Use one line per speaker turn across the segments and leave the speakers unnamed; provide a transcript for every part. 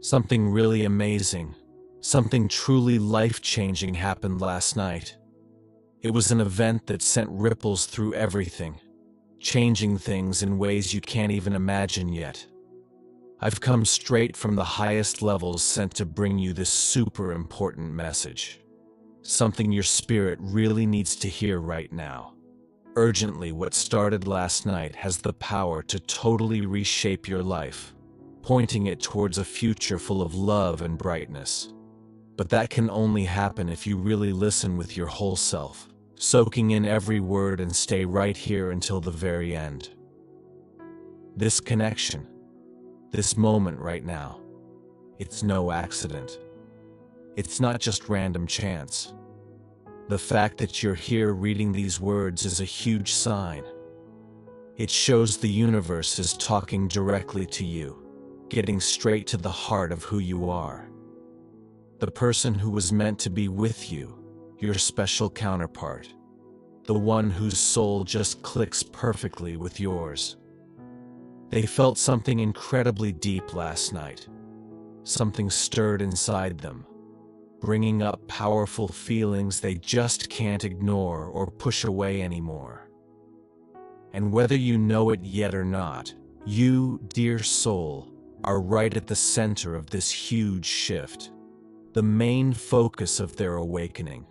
Something really amazing, something truly life-changing happened last night. It was an event that sent ripples through everything, changing things in ways you can't even imagine yet. I've come straight from the highest levels sent to bring you this super important message. Something your spirit really needs to hear right now. Urgently, what started last night has the power to totally reshape your life, pointing it towards a future full of love and brightness. But that can only happen if you really listen with your whole self, soaking in every word and stay right here until the very end. This connection, this moment right now, it's no accident. It's not just random chance. The fact that you're here reading these words is a huge sign. It shows the universe is talking directly to you, getting straight to the heart of who you are. The person who was meant to be with you, your special counterpart, the one whose soul just clicks perfectly with yours. They felt something incredibly deep last night. Something stirred inside them, bringing up powerful feelings they just can't ignore or push away anymore. And whether you know it yet or not, you, dear soul, are right at the center of this huge shift, the main focus of their awakening.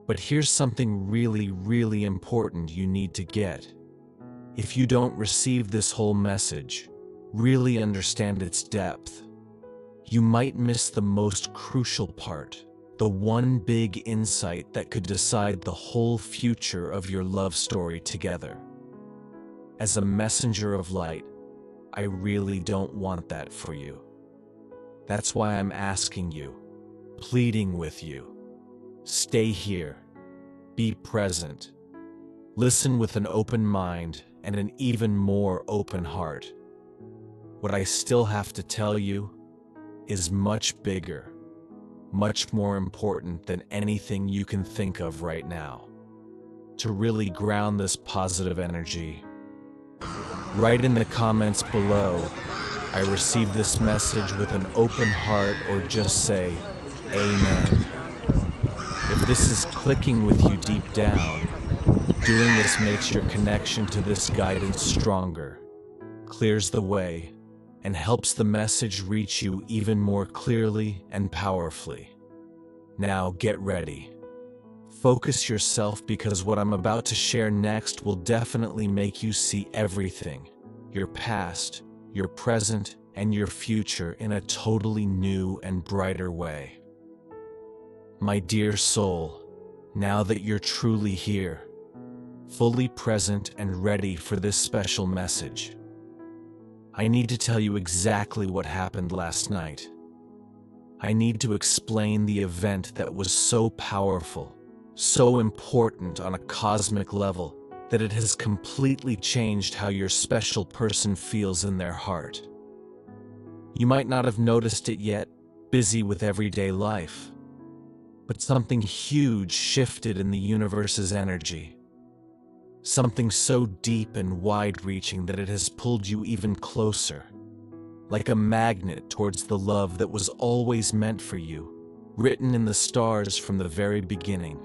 But here's something really, really important you need to get. If you don't receive this whole message, really understand its depth, you might miss the most crucial part, the one big insight that could decide the whole future of your love story together. As a messenger of light, I really don't want that for you. That's why I'm asking you, pleading with you. Stay here. Be present. Listen with an open mind and an even more open heart. What I still have to tell you is much bigger, much more important than anything you can think of right now. To really ground this positive energy, write in the comments below, I received this message with an open heart, or just say, Amen. If this is clicking with you deep down, doing this makes your connection to this guidance stronger, clears the way, and helps the message reach you even more clearly and powerfully. Now get ready. Focus yourself, because what I'm about to share next will definitely make you see everything, your past, your present, and your future in a totally new and brighter way. My dear soul, now that you're truly here, fully present and ready for this special message, I need to tell you exactly what happened last night. I need to explain the event that was so powerful, so important on a cosmic level, that it has completely changed how your special person feels in their heart. You might not have noticed it yet, busy with everyday life, but something huge shifted in the universe's energy. Something so deep and wide-reaching that it has pulled you even closer, like a magnet towards the love that was always meant for you, written in the stars from the very beginning.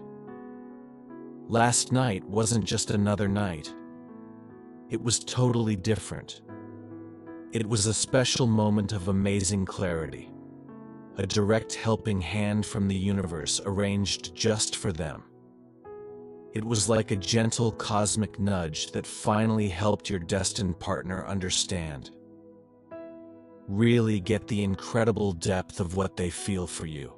Last night wasn't just another night. It was totally different. It was a special moment of amazing clarity, a direct helping hand from the universe arranged just for them. It was like a gentle cosmic nudge that finally helped your destined partner understand, really get the incredible depth of what they feel for you.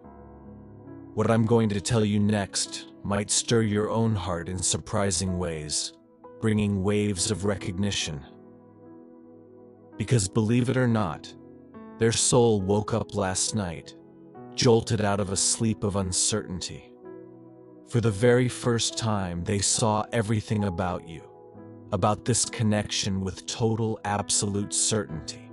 What I'm going to tell you next might stir your own heart in surprising ways, bringing waves of recognition. Because believe it or not, their soul woke up last night, jolted out of a sleep of uncertainty. For the very first time, they saw everything about you, about this connection with total, absolute certainty.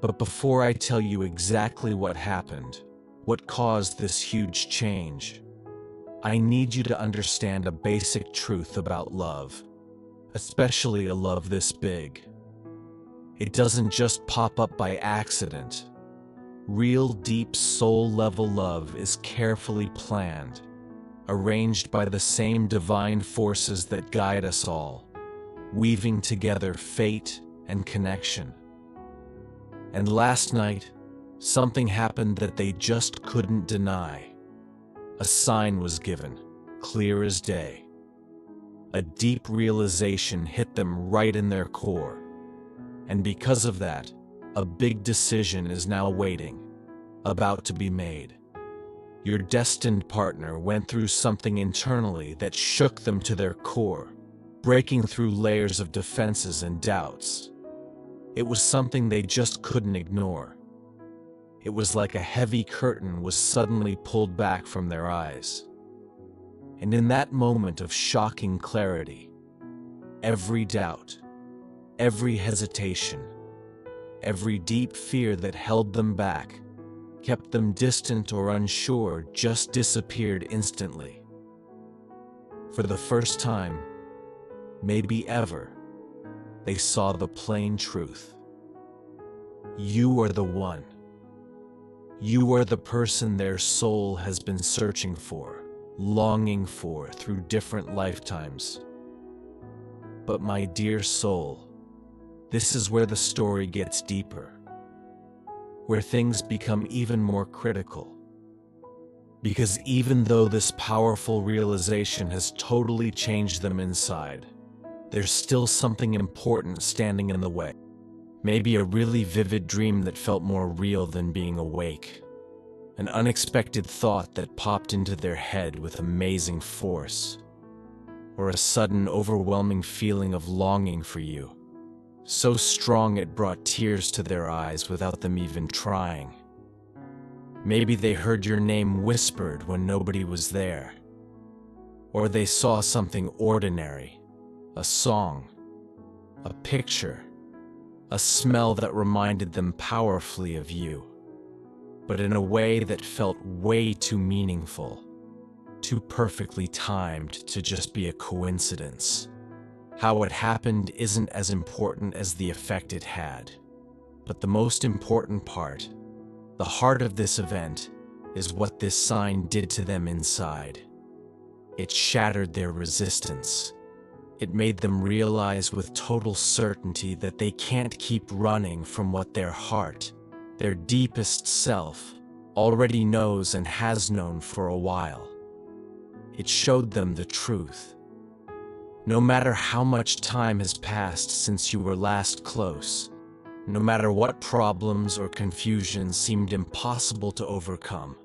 But before I tell you exactly what happened, what caused this huge change, I need you to understand a basic truth about love, especially a love this big. It doesn't just pop up by accident. Real deep soul-level love is carefully planned, arranged by the same divine forces that guide us all, weaving together fate and connection. And last night, something happened that they just couldn't deny. A sign was given, clear as day. A deep realization hit them right in their core. And because of that, a big decision is now waiting, about to be made. Your destined partner went through something internally that shook them to their core, breaking through layers of defenses and doubts. It was something they just couldn't ignore. It was like a heavy curtain was suddenly pulled back from their eyes. And in that moment of shocking clarity, every doubt, every hesitation, every deep fear that held them back, kept them distant or unsure, just disappeared instantly. For the first time, maybe ever, they saw the plain truth. You are the one. You are the person their soul has been searching for, longing for through different lifetimes. But my dear soul, this is where the story gets deeper, where things become even more critical. Because even though this powerful realization has totally changed them inside, there's still something important standing in the way. Maybe a really vivid dream that felt more real than being awake. An unexpected thought that popped into their head with amazing force. Or a sudden overwhelming feeling of longing for you. So strong it brought tears to their eyes without them even trying. Maybe they heard your name whispered when nobody was there. Or they saw something ordinary, a song, a picture, a smell that reminded them powerfully of you, but in a way that felt way too meaningful, too perfectly timed to just be a coincidence. How it happened isn't as important as the effect it had. But the most important part, the heart of this event, is what this sign did to them inside. It shattered their resistance. It made them realize with total certainty that they can't keep running from what their heart, their deepest self, already knows and has known for a while. It showed them the truth. No matter how much time has passed since you were last close, no matter what problems or confusion seemed impossible to overcome,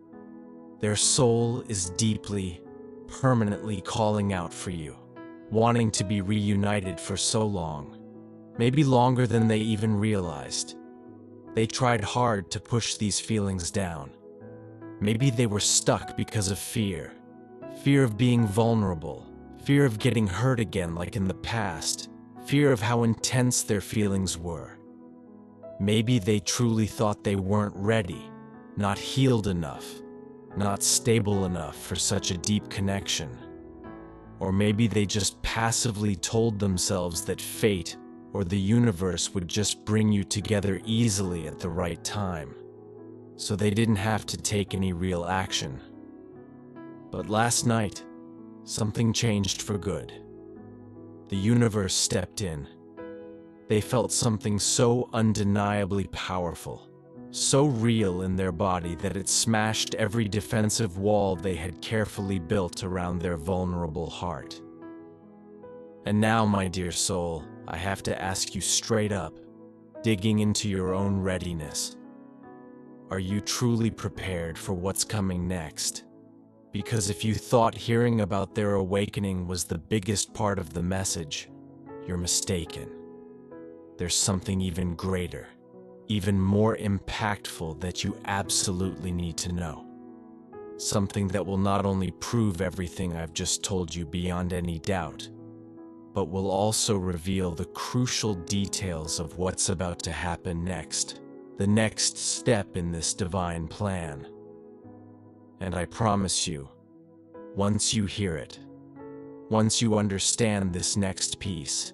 their soul is deeply, permanently calling out for you, wanting to be reunited for so long, maybe longer than they even realized. They tried hard to push these feelings down. Maybe they were stuck because of fear of being vulnerable, fear of getting hurt again like in the past, fear of how intense their feelings were. Maybe they truly thought they weren't ready, not healed enough, not stable enough for such a deep connection. Or maybe they just passively told themselves that fate or the universe would just bring you together easily at the right time, so they didn't have to take any real action. But last night, something changed for good. The universe stepped in. They felt something so undeniably powerful, so real in their body that it smashed every defensive wall they had carefully built around their vulnerable heart. And now, my dear soul, I have to ask you straight up, digging into your own readiness. Are you truly prepared for what's coming next? Because if you thought hearing about their awakening was the biggest part of the message, you're mistaken. There's something even greater, even more impactful that you absolutely need to know. Something that will not only prove everything I've just told you beyond any doubt, but will also reveal the crucial details of what's about to happen next, the next step in this divine plan. And I promise you, once you hear it, once you understand this next piece,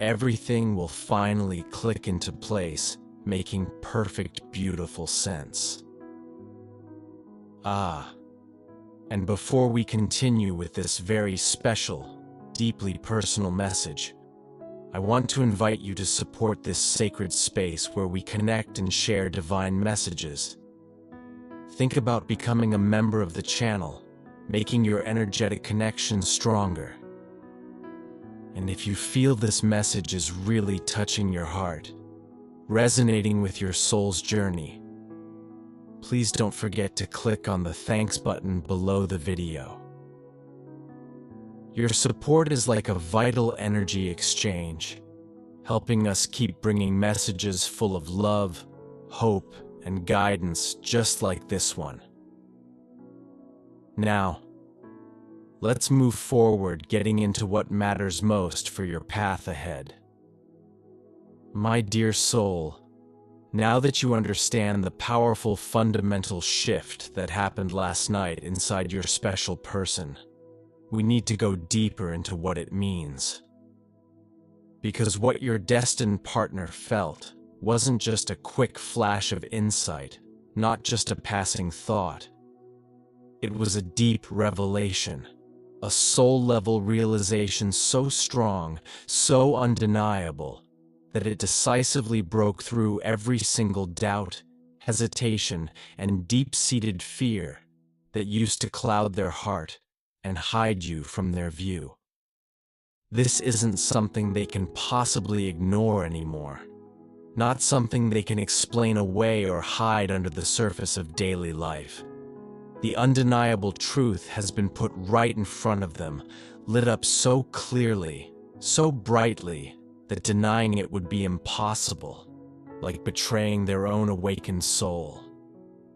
everything will finally click into place making perfect, beautiful sense. And before we continue with this very special, deeply personal message, I want to invite you to support this sacred space where we connect and share divine messages. Think about becoming a member of the channel, making your energetic connection stronger. And if you feel this message is really touching your heart, resonating with your soul's journey, please don't forget to click on the thanks button below the video. Your support is like a vital energy exchange, helping us keep bringing messages full of love, hope, and guidance just like this one. Now, let's move forward, getting into what matters most for your path ahead. My dear soul, now that you understand the powerful fundamental shift that happened last night inside your special person, we need to go deeper into what it means. Because what your destined partner felt wasn't just a quick flash of insight, not just a passing thought. It was a deep revelation, a soul-level realization so strong, so undeniable, that it decisively broke through every single doubt, hesitation, and deep-seated fear that used to cloud their heart and hide you from their view. This isn't something they can possibly ignore anymore, not something they can explain away or hide under the surface of daily life. The undeniable truth has been put right in front of them, lit up so clearly, so brightly, that denying it would be impossible, like betraying their own awakened soul.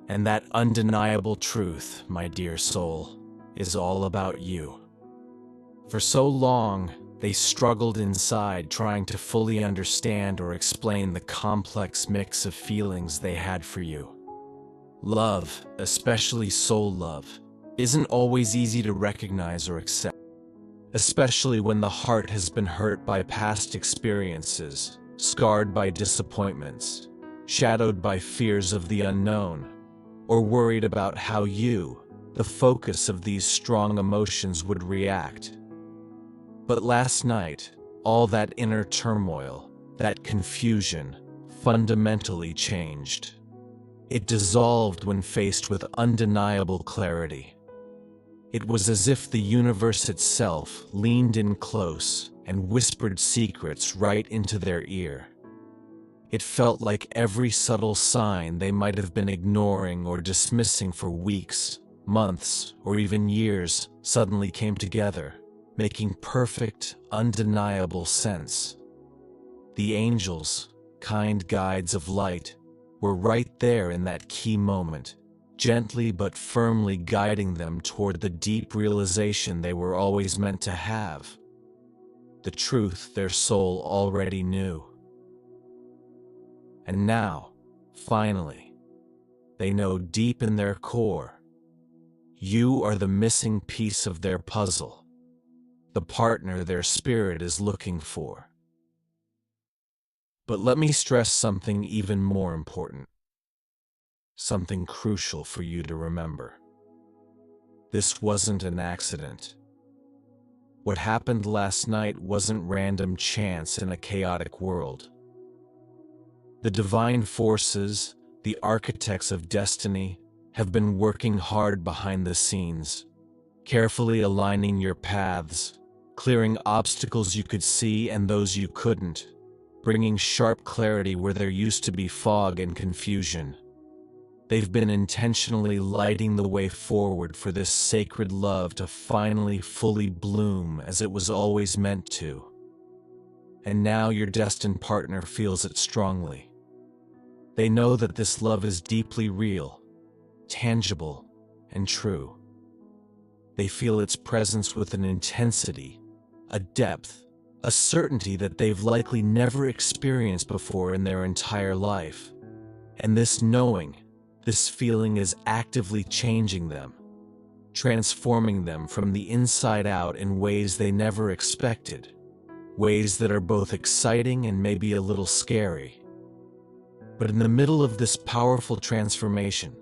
And that undeniable truth, my dear soul, is all about you. For so long, they struggled inside trying to fully understand or explain the complex mix of feelings they had for you. Love, especially soul love, isn't always easy to recognize or accept, especially when the heart has been hurt by past experiences, scarred by disappointments, shadowed by fears of the unknown, or worried about how you, the focus of these strong emotions, would react. But last night, all that inner turmoil, that confusion, fundamentally changed. It dissolved when faced with undeniable clarity. It was as if the universe itself leaned in close and whispered secrets right into their ear. It felt like every subtle sign they might have been ignoring or dismissing for weeks, months, or even years suddenly came together, making perfect, undeniable sense. The angels, kind guides of light, were right there in that key moment, gently but firmly guiding them toward the deep realization they were always meant to have, the truth their soul already knew. And now, finally, they know deep in their core, you are the missing piece of their puzzle, the partner their spirit is looking for. But let me stress something even more important, something crucial for you to remember. This wasn't an accident. What happened last night wasn't random chance in a chaotic world. The divine forces, the architects of destiny, have been working hard behind the scenes, carefully aligning your paths, clearing obstacles you could see and those you couldn't, bringing sharp clarity where there used to be fog and confusion. They've been intentionally lighting the way forward for this sacred love to finally fully bloom as it was always meant to. And now your destined partner feels it strongly. They know that this love is deeply real, tangible, and true. They feel its presence with an intensity, a depth, a certainty that they've likely never experienced before in their entire life. And this knowing, this feeling is actively changing them, transforming them from the inside out in ways they never expected, ways that are both exciting and maybe a little scary. But in the middle of this powerful transformation,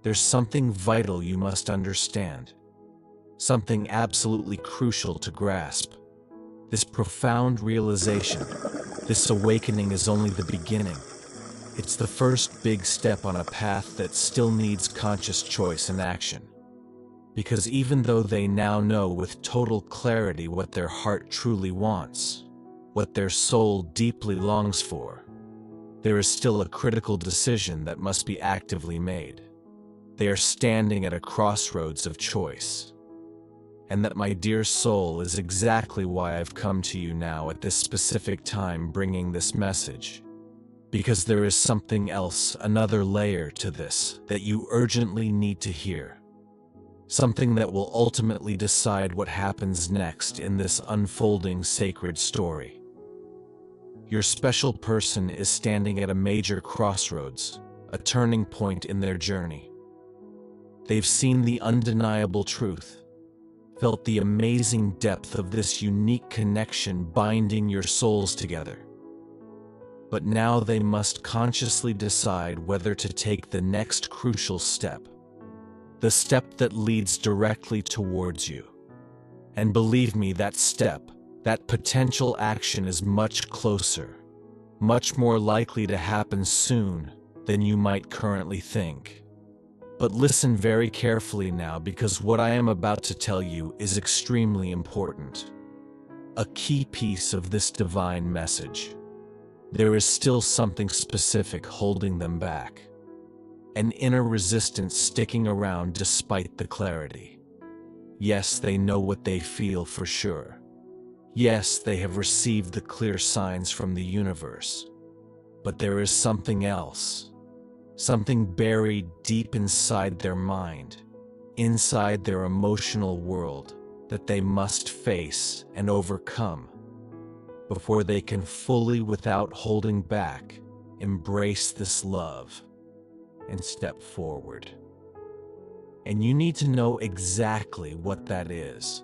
there's something vital you must understand. Something absolutely crucial to grasp. This profound realization, this awakening is only the beginning. It's the first big step on a path that still needs conscious choice and action. Because even though they now know with total clarity what their heart truly wants, what their soul deeply longs for, there is still a critical decision that must be actively made. They are standing at a crossroads of choice. And that, my dear soul, is exactly why I've come to you now at this specific time bringing this message. Because there is something else, another layer to this, that you urgently need to hear. Something that will ultimately decide what happens next in this unfolding sacred story. Your special person is standing at a major crossroads, a turning point in their journey. They've seen the undeniable truth, felt the amazing depth of this unique connection binding your souls together. But now they must consciously decide whether to take the next crucial step. The step that leads directly towards you. And believe me, that step, that potential action is much closer, much more likely to happen soon than you might currently think. But listen very carefully now, because what I am about to tell you is extremely important. A key piece of this divine message. There is still something specific holding them back. An inner resistance sticking around despite the clarity. Yes, they know what they feel for sure. Yes, they have received the clear signs from the universe. But there is something else. Something buried deep inside their mind, inside their emotional world, that they must face and overcome before they can fully, without holding back, embrace this love and step forward. And you need to know exactly what that is.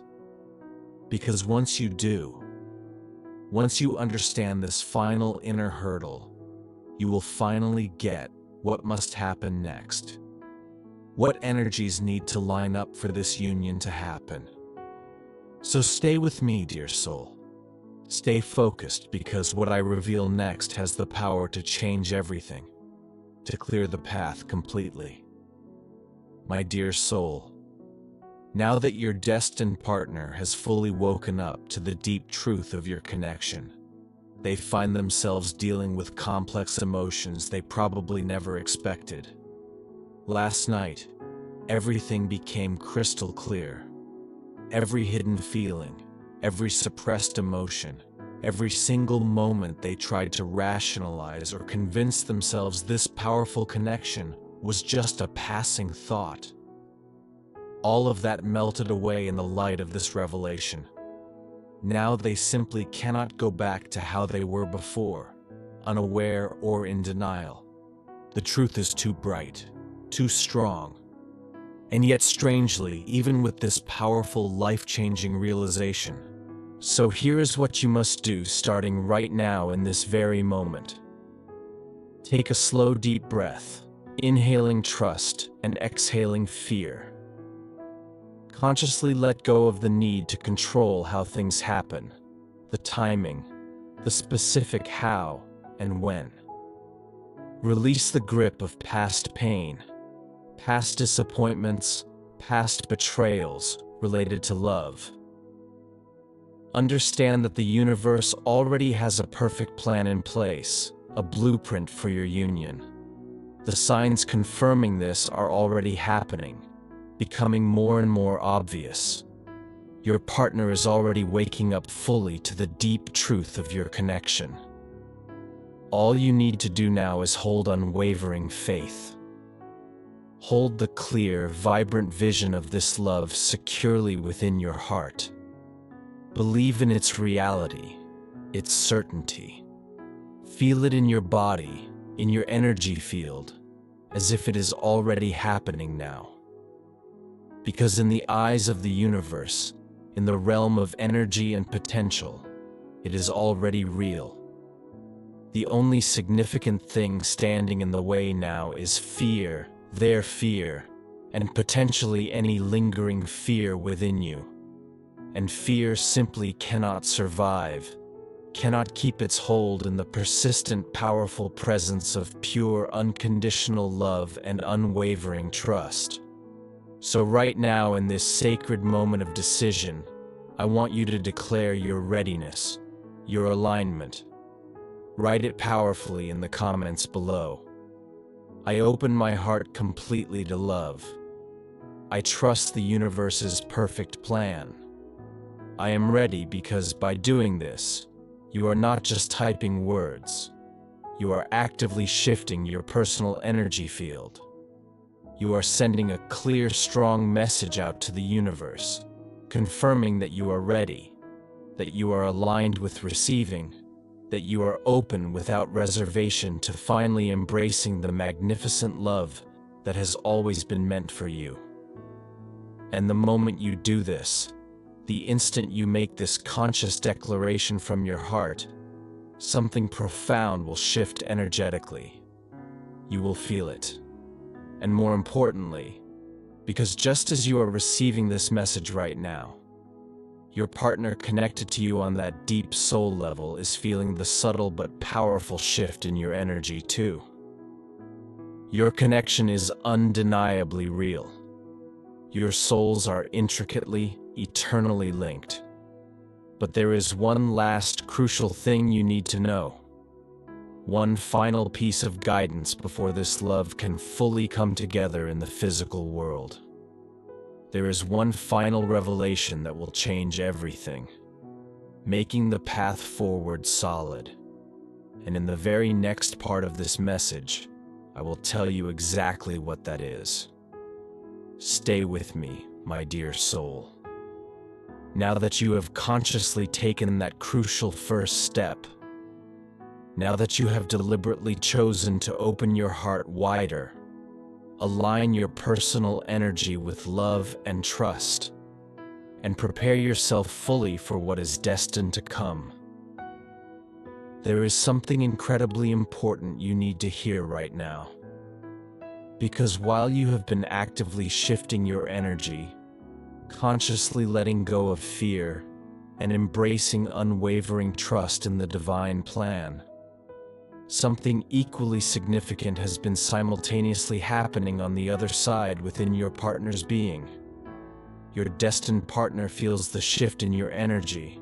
Because once you do, once you understand this final inner hurdle, you will finally get what must happen next. What energies need to line up for this union to happen. So stay with me, dear soul. Stay focused, because what I reveal next has the power to change everything, to clear the path completely. My dear soul, now that your destined partner has fully woken up to the deep truth of your connection, they find themselves dealing with complex emotions they probably never expected. Last night, everything became crystal clear. Every hidden feeling, every suppressed emotion, every single moment they tried to rationalize or convince themselves this powerful connection was just a passing thought. All of that melted away in the light of this revelation. Now they simply cannot go back to how they were before, unaware or in denial. The truth is too bright, too strong. And yet strangely, even with this powerful, life-changing realization, so here is what you must do starting right now in this very moment. Take a slow, deep breath, inhaling trust and exhaling fear. Consciously let go of the need to control how things happen, the timing, the specific how and when. Release the grip of past pain, past disappointments, past betrayals related to love. Understand that the universe already has a perfect plan in place, a blueprint for your union. The signs confirming this are already happening, becoming more and more obvious. Your partner is already waking up fully to the deep truth of your connection. All you need to do now is hold unwavering faith. Hold the clear, vibrant vision of this love securely within your heart. Believe in its reality, its certainty. Feel it in your body, in your energy field, as if it is already happening now. Because in the eyes of the universe, in the realm of energy and potential, it is already real. The only significant thing standing in the way now is fear, their fear, and potentially any lingering fear within you. And fear simply cannot survive, cannot keep its hold in the persistent, powerful presence of pure, unconditional love and unwavering trust. So right now, in this sacred moment of decision, I want you to declare your readiness, your alignment. Write it powerfully in the comments below. I open my heart completely to love. I trust the universe's perfect plan. I am ready because by doing this, you are not just typing words. You are actively shifting your personal energy field. You are sending a clear, strong message out to the universe, confirming that you are ready, that you are aligned with receiving, that you are open without reservation to finally embracing the magnificent love that has always been meant for you. And the moment you do this, the instant you make this conscious declaration from your heart, something profound will shift energetically. You will feel it. And more importantly, because just as you are receiving this message right now, your partner connected to you on that deep soul level is feeling the subtle but powerful shift in your energy too. Your connection is undeniably real. Your souls are intricately, eternally linked. But there is one last crucial thing you need to know. One final piece of guidance before this love can fully come together in the physical world. There is one final revelation that will change everything, making the path forward solid. And in the very next part of this message, I will tell you exactly what that is. Stay with me, my dear soul. Now that you have consciously taken that crucial first step, now that you have deliberately chosen to open your heart wider, align your personal energy with love and trust, and prepare yourself fully for what is destined to come, there is something incredibly important you need to hear right now. Because while you have been actively shifting your energy, consciously letting go of fear, and embracing unwavering trust in the divine plan, something equally significant has been simultaneously happening on the other side within your partner's being. Your destined partner feels the shift in your energy.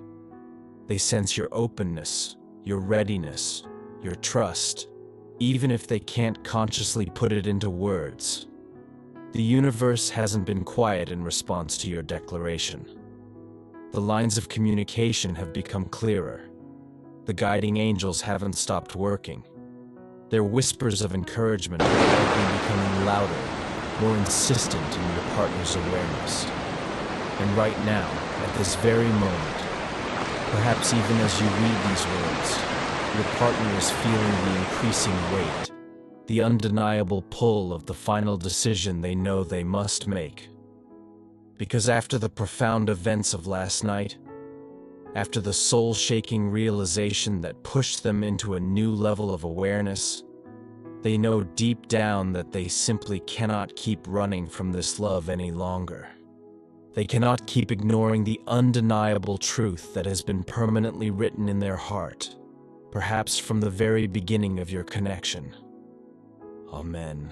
They sense your openness, your readiness, your trust, even if they can't consciously put it into words. The universe hasn't been quiet in response to your declaration. The lines of communication have become clearer. The guiding angels haven't stopped working. Their whispers of encouragement are likely becoming louder, more insistent in your partner's awareness. And right now, at this very moment, perhaps even as you read these words, your partner is feeling the increasing weight, the undeniable pull of the final decision they know they must make. Because after the profound events of last night, after the soul-shaking realization that pushed them into a new level of awareness, they know deep down that they simply cannot keep running from this love any longer. They cannot keep ignoring the undeniable truth that has been permanently written in their heart, perhaps from the very beginning of your connection. Amen.